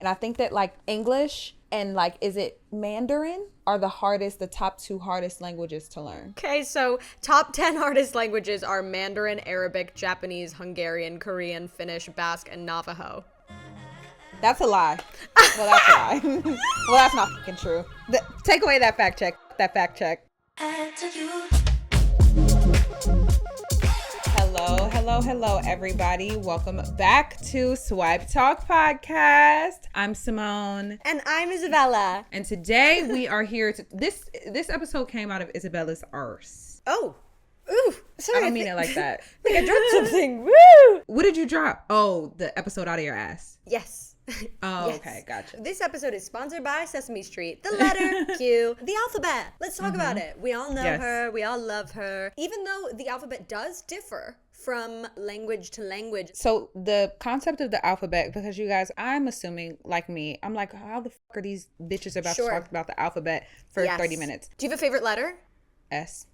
And I think that like English and like, is it Mandarin are the top 2 hardest languages to learn. Okay, so top 10 hardest languages are Mandarin, Arabic, Japanese, Hungarian, Korean, Finnish, Basque, and Navajo. That's a lie. Well, that's a lie. Well, that's not fucking true. Take away that fact check. Hello, everybody. Welcome back to Swipe Talk Podcast. I'm Simone. And I'm Isabella. And today we are here to... This episode came out of Isabella's arse. Oh. Ooh. Sorry, I don't mean it like that. Like I dropped something. Woo! What did you drop? Oh, the episode out of your ass. Yes. Oh, yes. Okay, gotcha. This episode is sponsored by Sesame Street, the letter Q, the alphabet. Let's talk about it. We all know her. We all love her. Even though the alphabet does differ from language to language. So the concept of the alphabet, because you guys, I'm assuming, like me, I'm like, how the fuck are these bitches about to talk about the alphabet for 30 minutes? Do you have a favorite letter? S.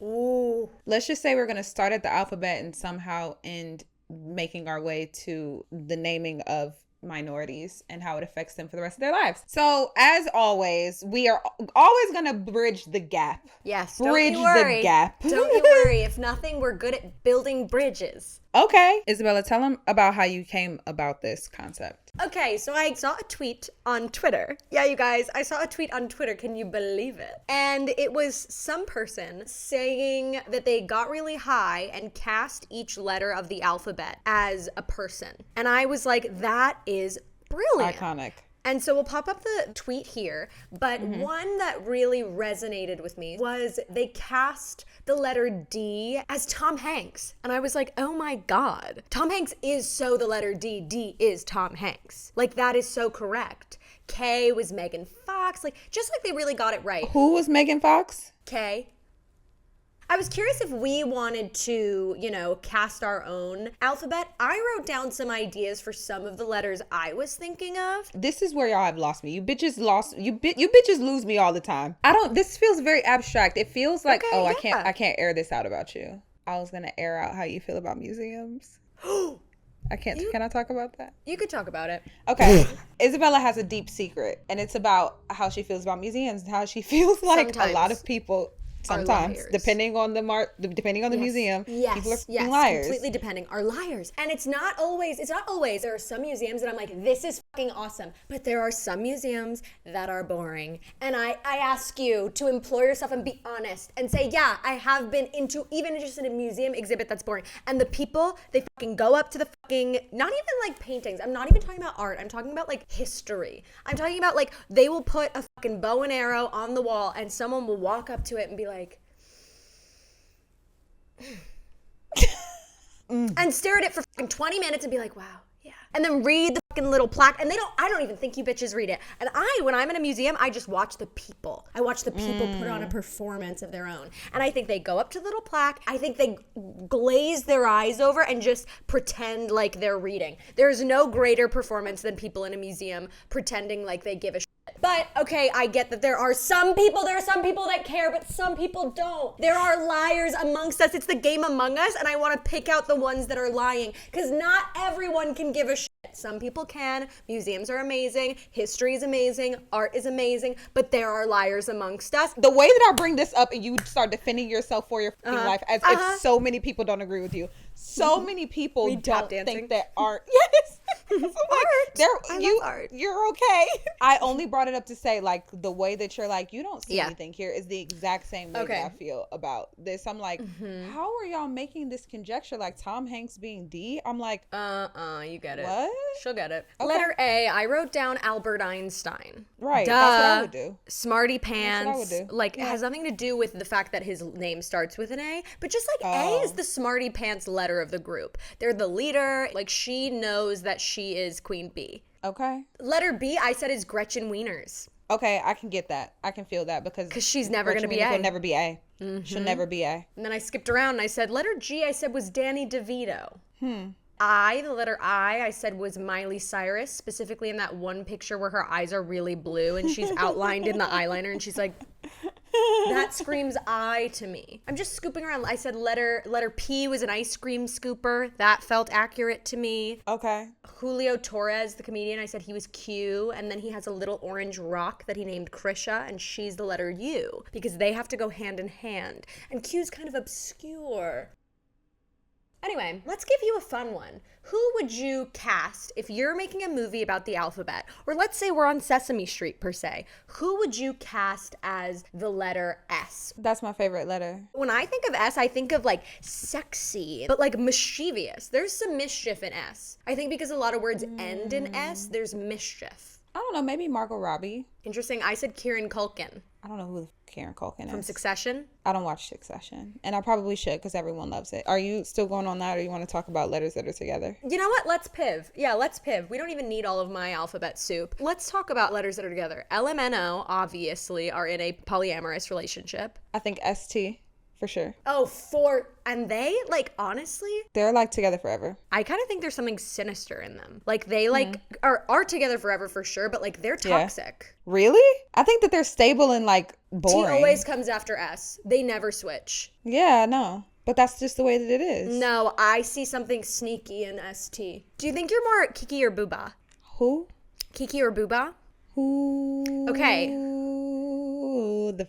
Ooh. Let's just say we're going to start at the alphabet and somehow end making our way to the naming of minorities and how it affects them for the rest of their lives. So as always, we are always going to bridge the gap. Yes. Bridge the gap. Don't you worry. If nothing, we're good at building bridges. Okay. Isabella, tell them about how you came about this concept. Okay, so I saw a tweet on Twitter. Yeah, you guys, I saw a tweet on Twitter. Can you believe it? And it was some person saying that they got really high and cast each letter of the alphabet as a person. And I was like, that is brilliant. Iconic. And so we'll pop up the tweet here, but one that really resonated with me was they cast the letter D as Tom Hanks. And I was like, oh my God. Tom Hanks is so the letter D. D is Tom Hanks. Like, that is so correct. K was Megan Fox. Like, just like they really got it right. Who was Megan Fox? K. I was curious if we wanted to, cast our own alphabet. I wrote down some ideas for some of the letters I was thinking of. This is where y'all have lost me. You bitches lose me all the time. This feels very abstract. It feels like, I can't air this out about you. I was going to air out how you feel about museums. Can I talk about that? You could talk about it. Okay. Isabella has a deep secret, and it's about how she feels about museums and how she feels like a lot of people... Sometimes, depending on the museum, people are fucking liars. Completely depending, are liars. And it's not always. There are some museums that I'm like, this is fucking awesome. But there are some museums that are boring. And I ask you to employ yourself and be honest and say, yeah, I have been even interested in a museum exhibit that's boring. And the people, they fucking go up to the fucking, not even like paintings. I'm not even talking about art. I'm talking about like history. I'm talking about like, they will put a fucking bow and arrow on the wall and someone will walk up to it and be like, and stare at it for fucking 20 minutes and be like, wow, yeah. And then read the fucking little plaque. And I don't even think you bitches read it. And when I'm in a museum, I just watch the people. I watch the people put on a performance of their own. And I think they go up to the little plaque. I think they glaze their eyes over and just pretend like they're reading. There's no greater performance than people in a museum pretending like they give a shit. But, okay, I get that there are some people that care, but some people don't. There are liars amongst us. It's the game Among Us, and I want to pick out the ones that are lying, because not everyone can give a shit. Some people can. Museums are amazing. History is amazing. Art is amazing. But there are liars amongst us. The way that I bring this up and you start defending yourself for your life as if so many people don't agree with you. So many people don't think that art... Yes! Art. You're okay. I only brought it up to say, like, the way that you're like, you don't see anything here is the exact same way that I feel about this. I'm like, how are y'all making this conjecture? Like, Tom Hanks being D? I'm like... you get it. What? She'll get it. Okay. Letter A, I wrote down Albert Einstein. Right. Duh. That's what I would do. Smarty pants. That's what I would do. Like, it has nothing to do with the fact that his name starts with an A, but just like A is the smarty pants letter of the group. They're the leader. Like, she knows that she is Queen Bee. Okay. Letter B, I said, is Gretchen Wieners. Okay, I can get that. I can feel that because she's never going to be A. Will never be A. She'll never be A. And then I skipped around and I said, letter G, I said, was Danny DeVito. The letter I said was Miley Cyrus, specifically in that one picture where her eyes are really blue and she's outlined in the eyeliner and she's like, That screams I to me. I'm just scooping around. I said letter P was an ice cream scooper. That felt accurate to me. Okay. Julio Torres, the comedian, I said he was Q, and then he has a little orange rock that he named Krisha, and she's the letter U, because they have to go hand in hand. And Q's kind of obscure. Anyway, let's give you a fun one. Who would you cast if you're making a movie about the alphabet? Or let's say we're on Sesame Street, per se. Who would you cast as the letter S? That's my favorite letter. When I think of S, I think of like sexy, but like mischievous. There's some mischief in S. I think because a lot of words end in S, there's mischief. I don't know, maybe Margot Robbie. Interesting. I said Kieran Culkin. I don't know who Kieran Culkin is. From Succession? I don't watch Succession. And I probably should because everyone loves it. Are you still going on that, or you want to talk about letters that are together? You know what? Let's piv. Yeah, let's piv. We don't even need all of my alphabet soup. Let's talk about letters that are together. LMNO, obviously, are in a polyamorous relationship. I think ST. For sure. Oh, and they, like, honestly, they're like together forever. I kind of think there's something sinister in them. Like, they like are together forever for sure, but like they're toxic. Yeah. Really? I think that they're stable and like boring. T always comes after S. They never switch. Yeah, no. But that's just the way that it is. No, I see something sneaky in ST. Do you think you're more Kiki or Booba? Who? Kiki or Booba? Who? Okay. The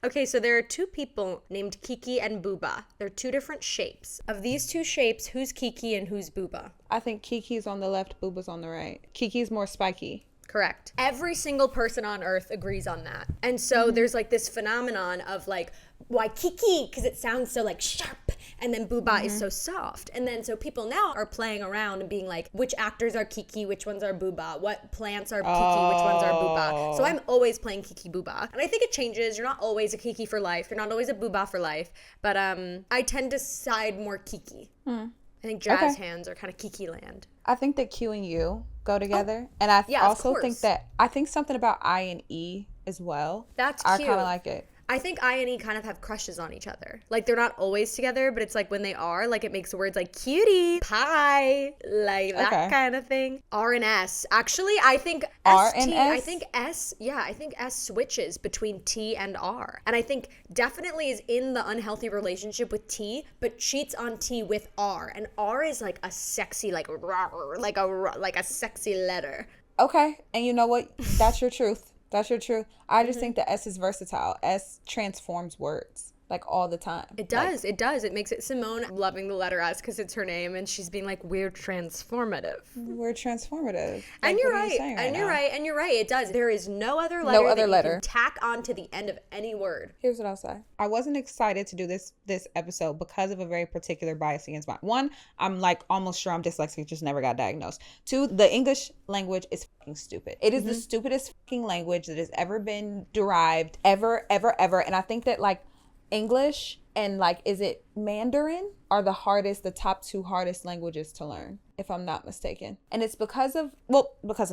Okay, so there are two people named Kiki and Booba. They're two different shapes. Of these two shapes, who's Kiki and who's Booba? I think Kiki's on the left, Booba's on the right. Kiki's more spiky. Correct. Every single person on earth agrees on that. And so there's like this phenomenon of like, why Kiki? Because it sounds so like sharp. And then Booba is so soft. And then so people now are playing around and being like, which actors are Kiki? Which ones are Booba? What plants are Kiki? Which ones are Booba? So I'm always playing Kiki Booba. And I think it changes. You're not always a Kiki for life. You're not always a Booba for life. But I tend to side more Kiki. I think jazz hands are kind of Kiki land. I think that Q and U go together. And I also think that, I think something about I and E as well. That's cute. I kind of like it. I think I and E kind of have crushes on each other. Like, they're not always together, but it's like when they are, like, it makes words like cutie, pie, like that kind of thing. R and S. Actually, I think R ST, and S? I think S, I think S switches between T and R. And I think definitely is in the unhealthy relationship with T, but cheats on T with R. And R is like a sexy, like a sexy letter. Okay. And you know what? That's your truth. That's your truth. I just think that S is versatile. S transforms words like all the time. It does. It does. It makes it Simone loving the letter S because it's her name, and she's being like, we're transformative. We're transformative. Like, and you're right. And you're right. And you're right. It does. There is no other letter that you can tack on to the end of any word. Here's what I'll say. I wasn't excited to do this episode because of a very particular bias against mine. One, I'm like almost sure I'm dyslexic, just never got diagnosed. Two, the English language is fucking stupid. It is the stupidest fucking language that has ever been derived, ever. And I think that like English and like, is it Mandarin are the top two hardest languages to learn, if I'm not mistaken. And it's because of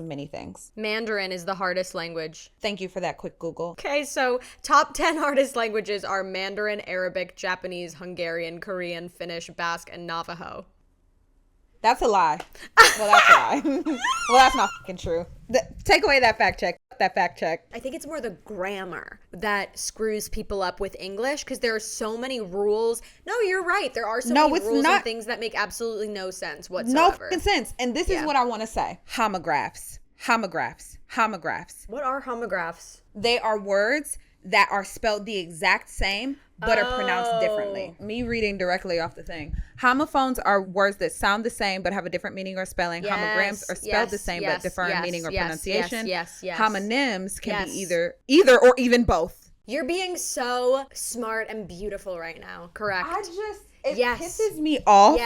many things. Mandarin is the hardest language. Thank you for that quick Google. Okay, so top 10 hardest languages are Mandarin, Arabic, Japanese, Hungarian, Korean, Finnish, Basque, and Navajo. That's a lie. Well, that's a lie. Well, that's not fucking true. Take away that fact check. I think it's more the grammar that screws people up with English because there are so many rules. No, you're right. There are so many rules and things that make absolutely no sense whatsoever. No fucking sense. And this is what I want to say. Homographs. What are homographs? They are words that are spelled the exact same but are pronounced differently. Me reading directly off the thing. Homophones are words that sound the same but have a different meaning or spelling. Yes, homograms are spelled the same but differ in meaning or pronunciation. Yes. Homonyms can be either or even both. You're being so smart and beautiful right now. Correct. It pisses me off.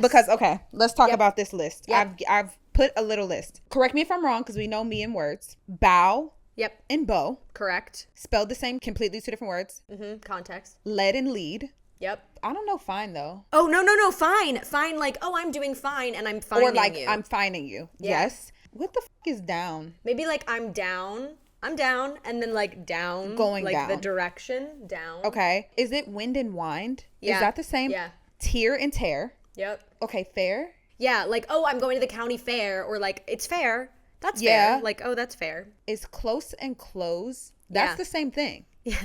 Because, okay, let's talk about this list. I've put a little list. Correct me if I'm wrong because we know me in words. Bow. Yep. And bow. Correct. Spelled the same, completely two different words. Context. Lead and lead. Yep. I don't know fine though. Oh, no, fine. Fine, like, oh, I'm doing fine and I'm finding you. Or like, I'm finding you. Yeah. Yes. What the is down? Maybe like I'm down, and then like down. Going like down. Like the direction, down. Okay. Is it wind and wind? Yeah. Is that the same? Yeah. Tear and tear? Yep. Okay, fair? Yeah, like, oh, I'm going to the county fair, or like, it's fair. That's fair. Like, oh, that's fair. Is close and close? That's the same thing. Yeah.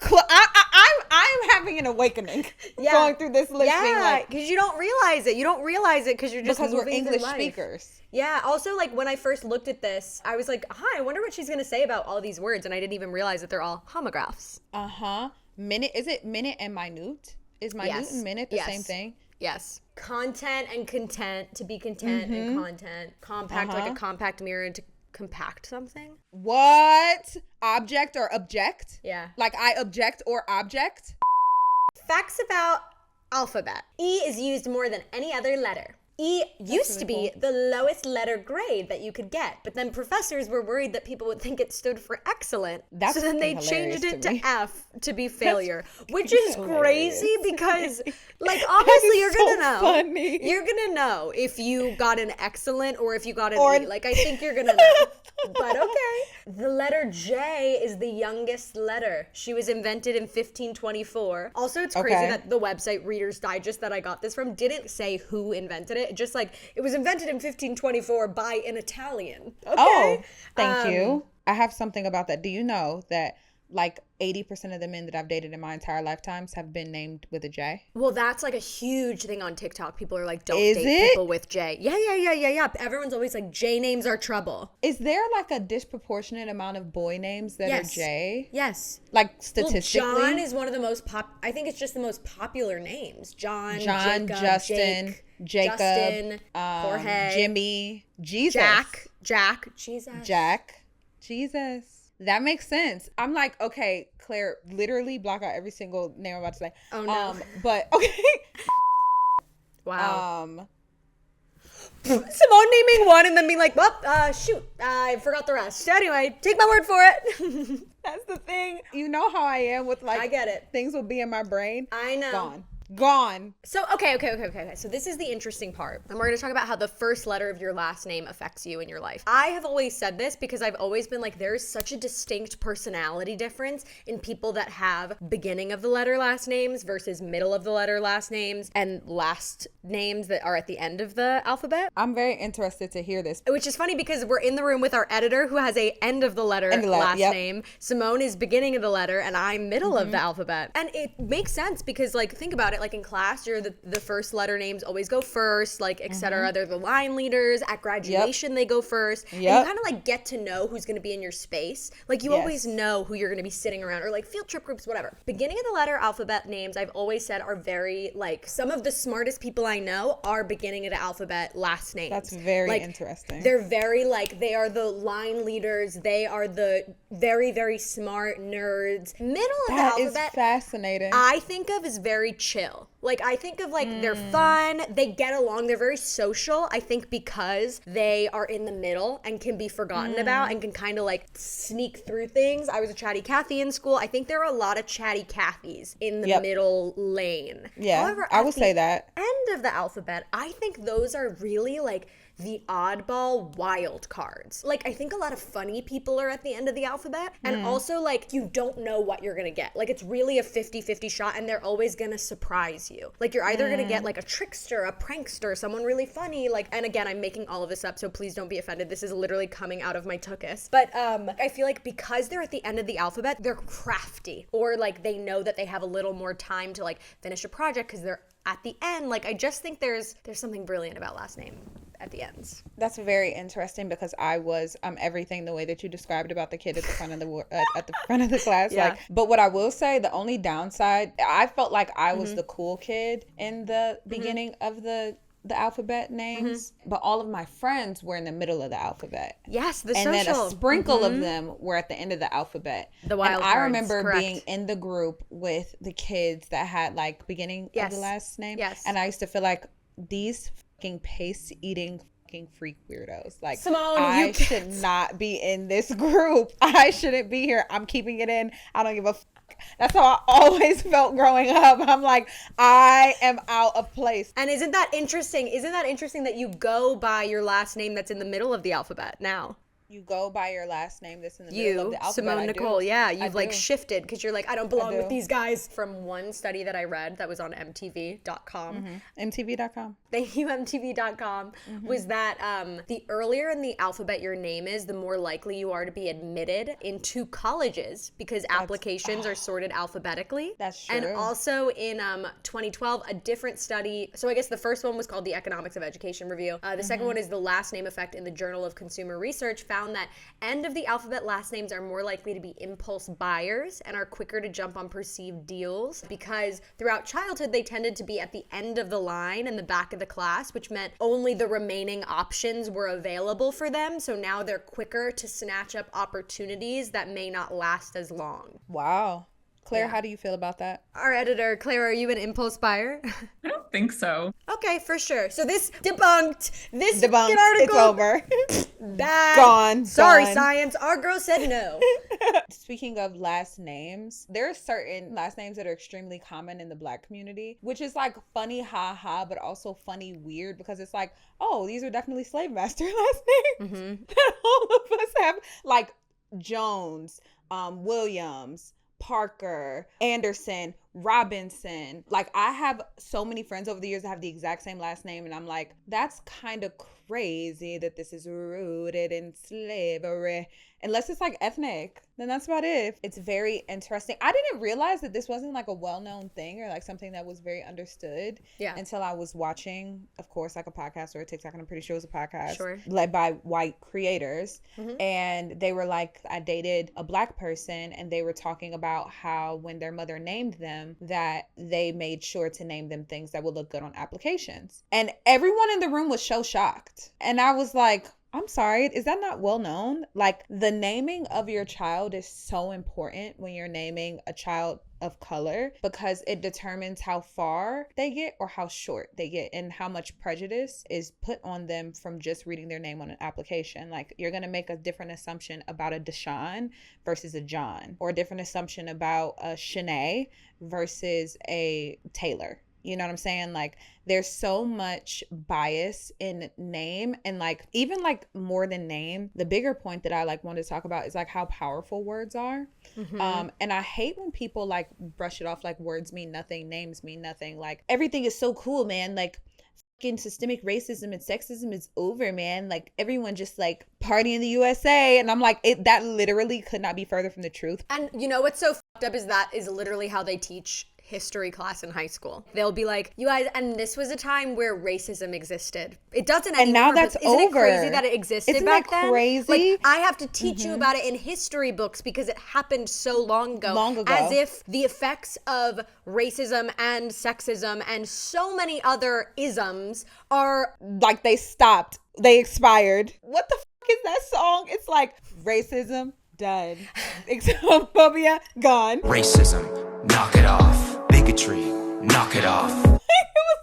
I'm having an awakening Yeah. going through this listening. Yeah, because you don't realize it. You don't realize it because you're just because we're moving through English life. speakers. Yeah. Also, like when I first looked at this, I was like, "Hi, I wonder what she's gonna say about all these words," and I didn't even realize that they're all homographs. Minute, is it minute and minute? Is minute and minute the same thing? Yes. Content and content, to be content and content. Compact, like a compact mirror to compact something. What? Object or object? Yeah. Like I object or object? Facts about alphabet. E is used more than any other letter. E used to be the lowest letter grade that you could get, but then professors were worried that people would think it stood for excellent. So then they changed it to F to be failure, which is crazy because, like, obviously you're gonna know. Funny. You're gonna know if you got an excellent or if you got an E. Like, I think you're gonna know. But okay. The letter J is the youngest letter. She was invented in 1524. Also, it's crazy that the website Reader's Digest that I got this from didn't say who invented it. Just like, it was invented in 1524 by an Italian. Okay. Oh, thank you. I have something about that. Do you know that like 80% of the men that I've dated in my entire lifetimes have been named with a J? Well, that's like a huge thing on TikTok. People are like, don't date people with J. Yeah. Everyone's always like, J names are trouble. Is there like a disproportionate amount of boy names that are J? Yes. Like statistically? Well, John is one of the most I think it's just the most popular names. John, Jacob, Justin, Jacob, Justin, Jorge, Jimmy, Jesus. Jack, Jesus. Jack, Jesus. That makes sense. I'm like, okay, Claire, literally block out every single name I'm about to say. Oh, no. But, okay. Wow. Simone naming one and then being like, well, shoot, I forgot the rest. Anyway, take my word for it. That's the thing. You know how I am with like, I get it. Things will be in my brain. I know. Gone. So, okay. So this is the interesting part. And we're going to talk about how the first letter of your last name affects you in your life. I have always said this because I've always been like, there is such a distinct personality difference in people that have beginning of the letter last names versus middle of the letter last names and last names that are at the end of the alphabet. I'm very interested to hear this. Which is funny because we're in the room with our editor who has a end of the letter last name. Simone is beginning of the letter and I'm middle of the alphabet. And it makes sense because like, think about it. Like in class, you're the first letter names always go first, like etc. They're the line leaders. At graduation, they go first. And you kind of like get to know who's going to be in your space. Like you always know who you're going to be sitting around or like field trip groups, whatever. Beginning of the letter alphabet names, I've always said are very like some of the smartest people I know are beginning of the alphabet last names. That's very like, interesting. They're very like, they are the line leaders. They are the very, very smart nerds. Middle of the alphabet. That is fascinating. I think of as very chill. Like, I think of, like, they're fun, they get along, they're very social, I think because they are in the middle and can be forgotten about and can kind of, like, sneak through things. I was a chatty Cathy in school. I think there are a lot of chatty Cathys in the middle lane. Yeah, however, I would say that. End of the alphabet, I think those are really, like, the oddball wild cards. Like, I think a lot of funny people are at the end of the alphabet. And also, like, you don't know what you're gonna get. Like, it's really a 50-50 shot, and they're always gonna surprise you. Like, you're either gonna get, like, a trickster, a prankster, someone really funny. Like, and again, I'm making all of this up, so please don't be offended. This is literally coming out of my tuchus. But I feel like because they're at the end of the alphabet, they're crafty. Or, like, they know that they have a little more time to, like, finish a project because they're at the end. Like, I just think there's something brilliant about last name at the ends. That's very interesting because I was everything the way that you described about the kid at the front of the at the front of the class. Yeah. Like, but what I will say, the only downside, I felt like I was the cool kid in the beginning of the alphabet names, but all of my friends were in the middle of the alphabet. Yes, the and social. And then a sprinkle of them were at the end of the alphabet. The wild and cards, I remember correct. being in the group with the kids that had like beginning of the last name. Yes. And I used to feel like these fucking paste-eating fucking freak weirdos. Like, Simone, I should not be in this group. I shouldn't be here. I'm keeping it in. I don't give a fuck. That's how I always felt growing up. I'm like, I am out of place. And isn't that interesting? Isn't that interesting that you go by your last name that's in the middle of the alphabet now? You go by your last name that's in the middle of the alphabet. Simone Nicole, yeah. You've like do. shifted because you're like, I don't belong with these guys. From one study that I read that was on MTV.com. MTV.com. thank you MTV.com, was that the earlier in the alphabet your name is, the more likely you are to be admitted into colleges because applications are sorted alphabetically. That's true. And also in 2012, a different study, so I guess the first one was called the Economics of Education Review. The second one is the last name effect in the Journal of Consumer Research, found that end of the alphabet last names are more likely to be impulse buyers and are quicker to jump on perceived deals because throughout childhood they tended to be at the end of the line in the back of the class, which meant only the remaining options were available for them. So now they're quicker to snatch up opportunities that may not last as long. Wow. Claire, how do you feel about that? Our editor, Claire, are you an impulse buyer? I don't think so. Okay, for sure. So this debunked. This Debunked. article. It's over. Bad. Gone. Sorry, Gone. science. Our girl said no. Speaking of last names, there are certain last names that are extremely common in the Black community, which is like funny, ha, but also funny, weird, because it's like, oh, these are definitely slave master last names that all of us have, like Jones, Williams, Parker, Anderson, Robinson. Like, I have so many friends over the years that have the exact same last name, and I'm like, that's kind of crazy that this is rooted in slavery. Unless it's like ethnic, then that's about it. It's very interesting. I didn't realize that this wasn't like a well-known thing or like something that was very understood until I was watching, of course, like a podcast or a TikTok, and I'm pretty sure it was a podcast led by white creators. And they were like, I dated a Black person, and they were talking about how when their mother named them, that they made sure to name them things that would look good on applications. And everyone in the room was so shocked. And I was like, I'm sorry, is that not well known? Like, the naming of your child is so important when you're naming a child of color, because it determines how far they get or how short they get, and how much prejudice is put on them from just reading their name on an application. Like, you're going to make a different assumption about a Deshaun versus a John, or a different assumption about a Shanae versus a Taylor. You know what I'm saying? Like, there's so much bias in name, and like, even like more than name, the bigger point that I like wanted to talk about is like how powerful words are. And I hate when people like brush it off like words mean nothing, names mean nothing. Like, everything is so cool, man. Like, fucking systemic racism and sexism is over, man. Like, everyone just like party in the USA. And I'm like, that literally could not be further from the truth. And you know what's so fucked up is that is literally how they teach history class in high school. They'll be like, you guys, and this was a time where racism existed. It doesn't anymore. And now that's isn't over. Isn't it crazy that it existed Isn't back that then? crazy? Like, I have to teach you about it in history books because it happened so long ago. As if the effects of racism and sexism and so many other isms are like, they stopped. They expired. What the fuck is that song? It's like, racism, done. Xenophobia, gone. Racism, knock it off. Bigotry, knock it off. It was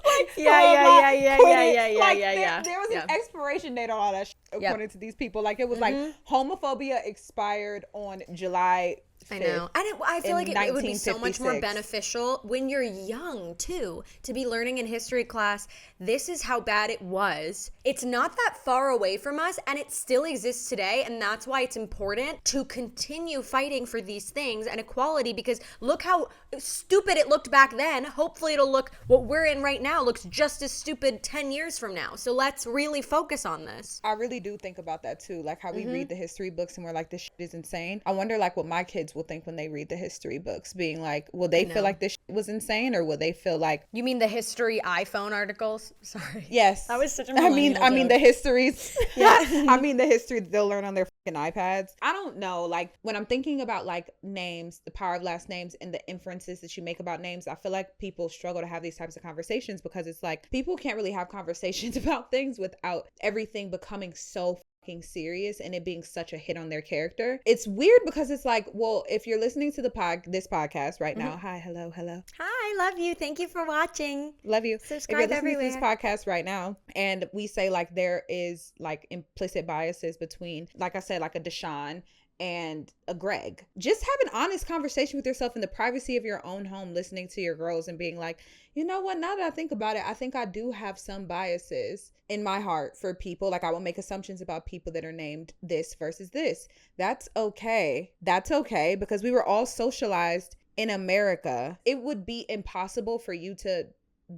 like, yeah. There was an expiration date on all that shit, according to these people. Like, it was like, homophobia expired on July 5th. I know. And I feel like it would be so much more beneficial when you're young, too, to be learning in history class, this is how bad it was. It's not that far away from us, and it still exists today, and that's why it's important to continue fighting for these things and equality, because look how stupid it looked back then. Hopefully it'll look, what we're in right now looks just as stupid 10 years from now. So let's really focus on this. I really do think about that, too. Like, how we read the history books and we're like, this shit is insane. I wonder, like, what my kids will think when they read the history books, being like, will they feel like this shit was insane, or will they feel like... You mean the history iPhone articles? Sorry. Yes. That was such a I mean joke. the histories. I mean the history that they'll learn on their fucking iPads. I don't know. Like, when I'm thinking about like names, the power of last names, and the inferences that you make about names, I feel like people struggle to have these types of conversations, because it's like, people can't really have conversations about things without everything becoming so serious and it being such a hit on their character. It's weird, because it's like, well, if you're listening to this podcast right now, hi, hello. Hi, love you. Thank you for watching. Love you. Subscribe if you're listening everywhere. to this podcast right now, and we say like there is like implicit biases between, like I said, like a Deshaun and a Greg, just have an honest conversation with yourself in the privacy of your own home, listening to your girls and being like, you know what, now that I think about it, I think I do have some biases in my heart for people. Like, I will make assumptions about people that are named this versus this. That's okay. That's okay, because we were all socialized in America. It would be impossible for you to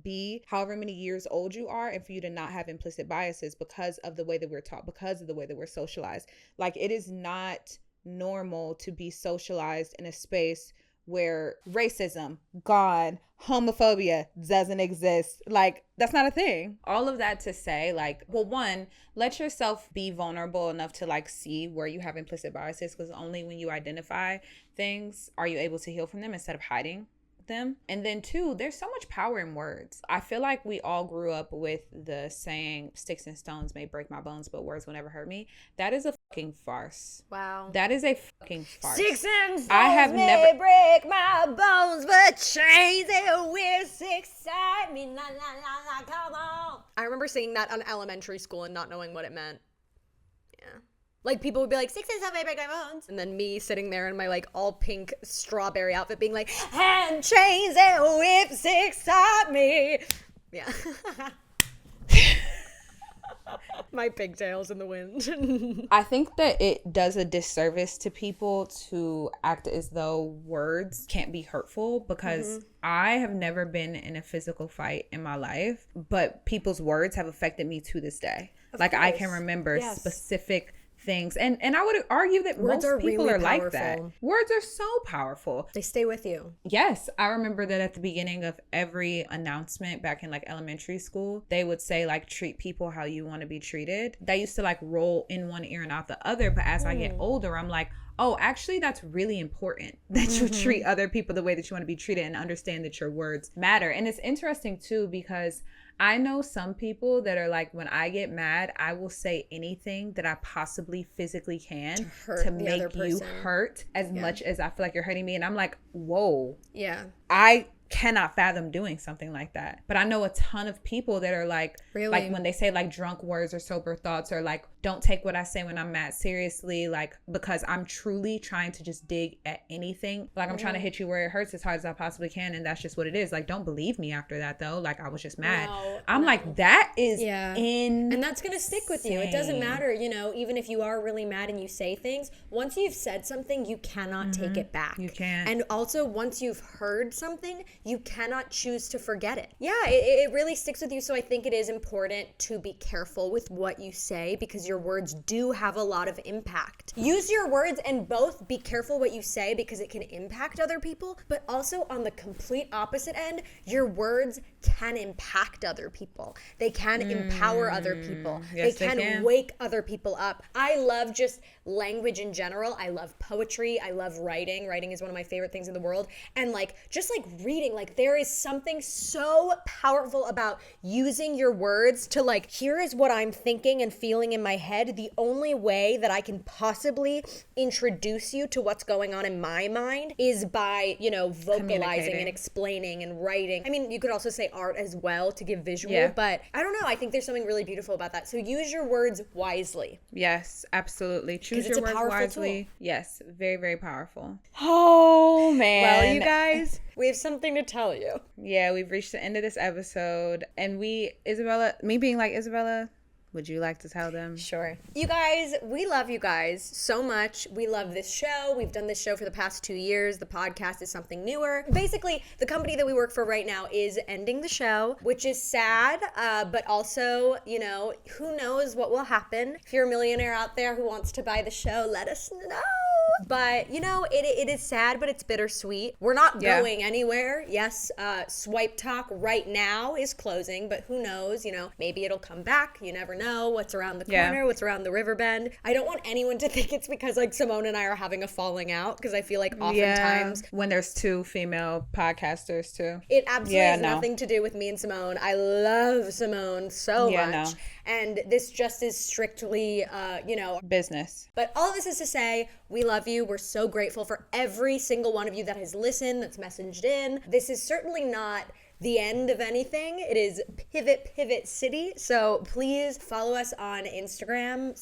be however many years old you are and for you to not have implicit biases because of the way that we're taught, because of the way that we're socialized. Like, it is not normal to be socialized in a space where racism gone, homophobia doesn't exist. Like, that's not a thing. All of that to say, like, well, one, let yourself be vulnerable enough to like see where you have implicit biases, because only when you identify things are you able to heal from them instead of hiding them. And then two, there's so much power in words. I feel like we all grew up with the saying, sticks and stones may break my bones, but words will never hurt me. That is a fucking farce. Wow. That is a fucking farce. Sticks and stones I have may never break my bones, but chains they will excite me. La, la, la, la, come on. I remember singing that on elementary school and not knowing what it meant. Yeah. Like, people would be like, sticks and stones may break my bones. And then me sitting there in my, like, all pink strawberry outfit being like, hand chains and whips excite me. Yeah. My pigtails in the wind. I think that it does a disservice to people to act as though words can't be hurtful, because I have never been in a physical fight in my life, but people's words have affected me to this day. Of course. I can remember specific things, and I would argue that words most people really are powerful. like that. Words are so powerful. They stay with you. Yes, I remember that at the beginning of every announcement back in like elementary school, they would say like, treat people how you want to be treated. That used to like roll in one ear and out the other, but as I get older, I'm like, oh, actually, that's really important that you treat other people the way that you want to be treated and understand that your words matter. And it's interesting too, because I know some people that are like, when I get mad, I will say anything that I possibly physically can to make you hurt as much as I feel like you're hurting me. And I'm like, whoa. Yeah. I cannot fathom doing something like that. But I know a ton of people that are like, like when they say like drunk words or sober thoughts, or like, don't take what I say when I'm mad seriously, like, because I'm truly trying to just dig at anything. Like, I'm trying to hit you where it hurts as hard as I possibly can. And that's just what it is. Like, don't believe me after that though. Like, I was just mad. I'm like, that is and that's going to stick with you. It doesn't matter, you know, even if you are really mad and you say things, once you've said something, you cannot take it back. You can't. And also, once you've heard something, you cannot choose to forget it. Yeah, it really sticks with you. So I think it is important to be careful with what you say, because your words do have a lot of impact. Use your words, and both be careful what you say, because it can impact other people, but also on the complete opposite end, your words can impact other people. They can empower other people. Yes, they can wake other people up. I love just language in general. I love poetry. I love writing. Writing is one of my favorite things in the world. And like, just like reading, like there is something so powerful about using your words to like, here is what I'm thinking and feeling in my head. The only way that I can possibly introduce you to what's going on in my mind is by, you know, vocalizing and explaining and writing. I mean, you could also say art as well to give visual, but I don't know. I think there's something really beautiful about that. So use your words wisely. Yes, absolutely. Choose your words wisely. Tool. Yes, very, very powerful. Oh, man. Well, you guys, we have something to tell you. Yeah, we've reached the end of this episode. And Isabella, would you like to tell them? Sure. You guys, we love you guys so much. We love this show. We've done this show for the past 2 years. The podcast is something newer. Basically, the company that we work for right now is ending the show, which is sad, but also, you know, who knows what will happen. If you're a millionaire out there who wants to buy the show, let us know. But, you know, it is sad, but it's bittersweet. We're not going anywhere. Yes, Swipe Talk right now is closing, but who knows, you know, maybe it'll come back. You never know what's around the corner, what's around the river bend. I don't want anyone to think it's because like Simone and I are having a falling out, because I feel like oftentimes when there's two female podcasters too. It absolutely has nothing to do with me and Simone. I love Simone so much. And this just is strictly, you know, business. But all of this is to say, we love you. We're so grateful for every single one of you that has listened, that's messaged in. This is certainly not the end of anything. It is Pivot City. So please follow us on Instagram,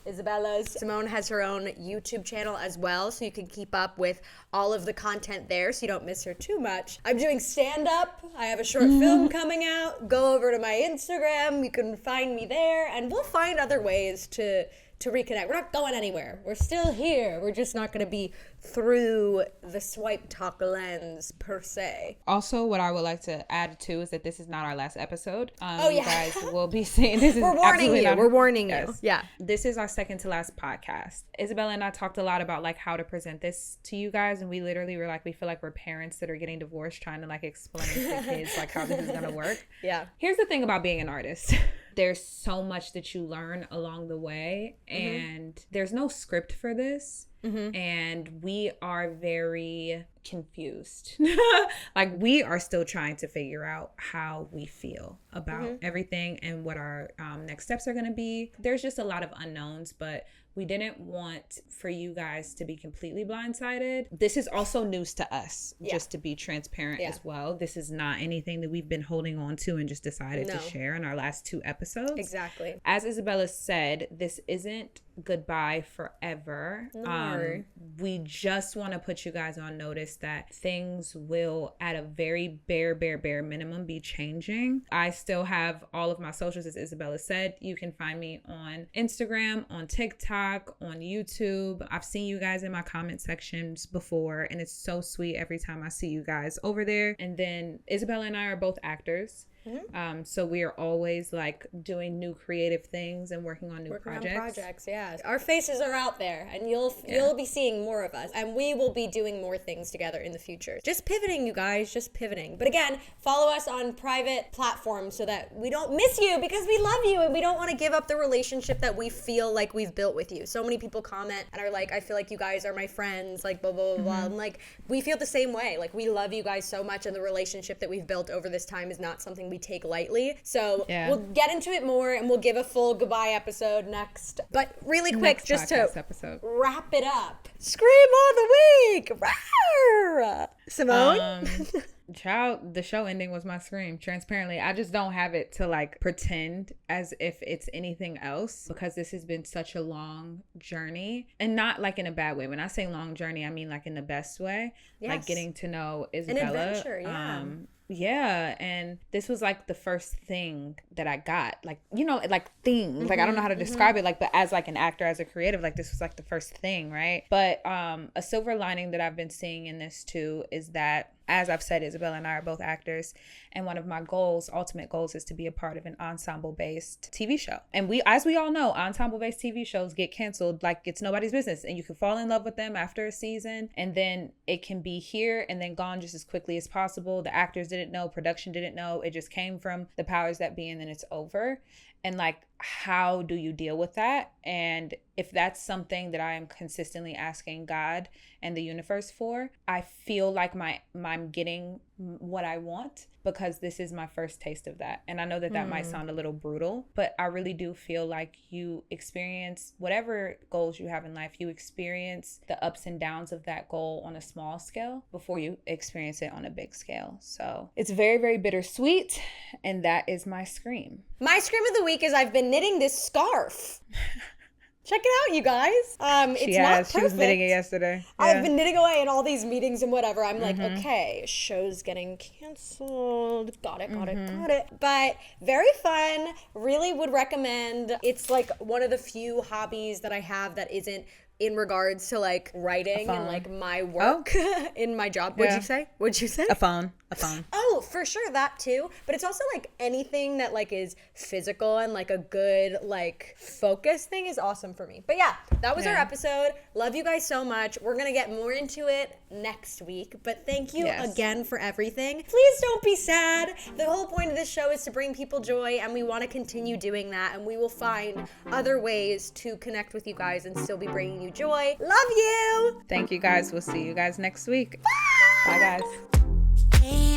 Isabella's. Simone has her own YouTube channel as well, so you can keep up with all of the content there so you don't miss her too much. I'm doing stand-up. I have a short film coming out. Go over to my Instagram. You can find me there, and we'll find other ways to to reconnect. We're not going anywhere. We're still here. We're just not going to be through the swipe talk lens per se. Also, what I would like to add too is that this is not our last episode. You guys will be seeing this. We're warning you. We're warning you. Yeah. This is our second to last podcast. Isabella and I talked a lot about like how to present this to you guys, and we literally were like, we feel like we're parents that are getting divorced trying to like explain to the kids like how this is gonna work. Yeah. Here's the thing about being an artist. There's so much that you learn along the way, and there's no script for this. And we are very confused. Like, we are still trying to figure out how we feel about everything and what our next steps are going to be. There's just a lot of unknowns, but we didn't want for you guys to be completely blindsided. This is also news to us, just to be transparent as well. This is not anything that we've been holding on to and just decided to share in our last 2 episodes. Exactly. As Isabella said, this isn't goodbye forever. No. We just want to put you guys on notice that things will, at a very bare minimum, be changing. I still have all of my socials, as Isabella said. You can find me on Instagram, on TikTok, on YouTube. I've seen you guys in my comment sections before, and it's so sweet every time I see you guys over there. And then Isabella and I are both actors. So we are always like doing new creative things and working on new projects. Yeah. Our faces are out there, and you'll be seeing more of us, and we will be doing more things together in the future. Just pivoting, you guys, just pivoting. But again, follow us on private platforms so that we don't miss you, because we love you and we don't want to give up the relationship that we feel like we've built with you. So many people comment and are like, I feel like you guys are my friends, like blah, blah, blah, blah. And like, we feel the same way. Like, we love you guys so much, and the relationship that we've built over this time is not something we take lightly. So we'll get into it more, and we'll give a full goodbye episode next. But really quick, next just to episode. Wrap it up. Scream of the week. Rawr! Simone? Child, the show ending was my scream. Transparently, I just don't have it to like pretend as if it's anything else, because this has been such a long journey, and not like in a bad way. When I say long journey, I mean like in the best way. Like getting to know Isabella. An adventure, yeah, and this was like the first thing that I got, like, you know, like things, like I don't know how to describe it, like, but as like an actor, as a creative, like this was like the first thing, right? But a silver lining that I've been seeing in this too is that, as I've said, Isabella and I are both actors, and one of my goals, ultimate goals, is to be a part of an ensemble-based TV show. And as we all know, ensemble-based TV shows get canceled like it's nobody's business, and you can fall in love with them after a season, and then it can be here and then gone just as quickly as possible. The actors didn't know, production didn't know, it just came from the powers that be, and then it's over. And like, how do you deal with that? And if that's something that I am consistently asking God and the universe for, I feel like I'm getting what I want, because this is my first taste of that. And I know that might sound a little brutal, but I really do feel like you experience whatever goals you have in life, you experience the ups and downs of that goal on a small scale before you experience it on a big scale. So it's very, very bittersweet. And that is my scream. My scream of the week is I've been knitting this scarf. Check it out, you guys. It's not perfect. She was knitting it yesterday. Yeah. I've been knitting away in all these meetings and whatever. I'm like, okay, show's getting canceled. Got it. But very fun. Really would recommend. It's like one of the few hobbies that I have that isn't in regards to like writing and like my work in my job. What'd you say? A phone. Oh, for sure, that too. But it's also like anything that like is physical and like a good like focus thing is awesome for me. But yeah, that was our episode. Love you guys so much. We're gonna get more into it next week. But thank you again for everything. Please don't be sad. The whole point of this show is to bring people joy, and we want to continue doing that. And we will find other ways to connect with you guys and still be bringing you joy. Love you. Thank you guys. We'll see you guys next week. Bye guys. Hey.